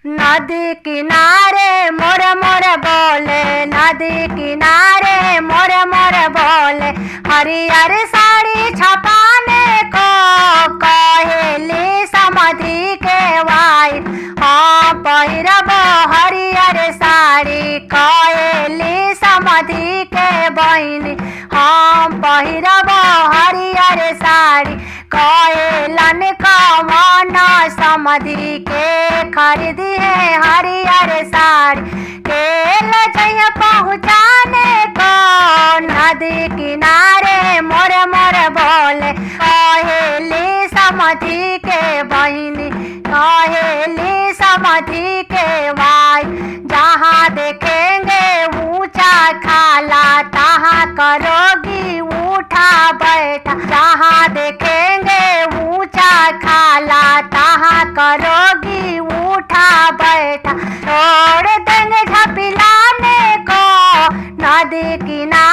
नदी किनारे मोर मोर बोले, नदी किनारे मोर मोर बोले, हरियर साड़ी छपाने को कहेली समधी के वाई। हाँ पहिरब हरियर साड़ी कहेली समधी के बहिनी। हाँ पहिरब हरियर साड़ी कहेलन कमन समधी के खरीदी है हरियर साड़ी। केल जय पहुँचाने को नदी किनारे मोर मोर बोले, कहेली समधी के बहिनी, कहेली समधी के भाई। जहाँ देखेंगे ऊंचा खाला तहाँ करोगी उठा बैठा, जहाँ देखेंगे ऊंचा खाला तहाँ करोगी उठा बैठा। छोड़ देंगे झपिलाने को नदी किनारे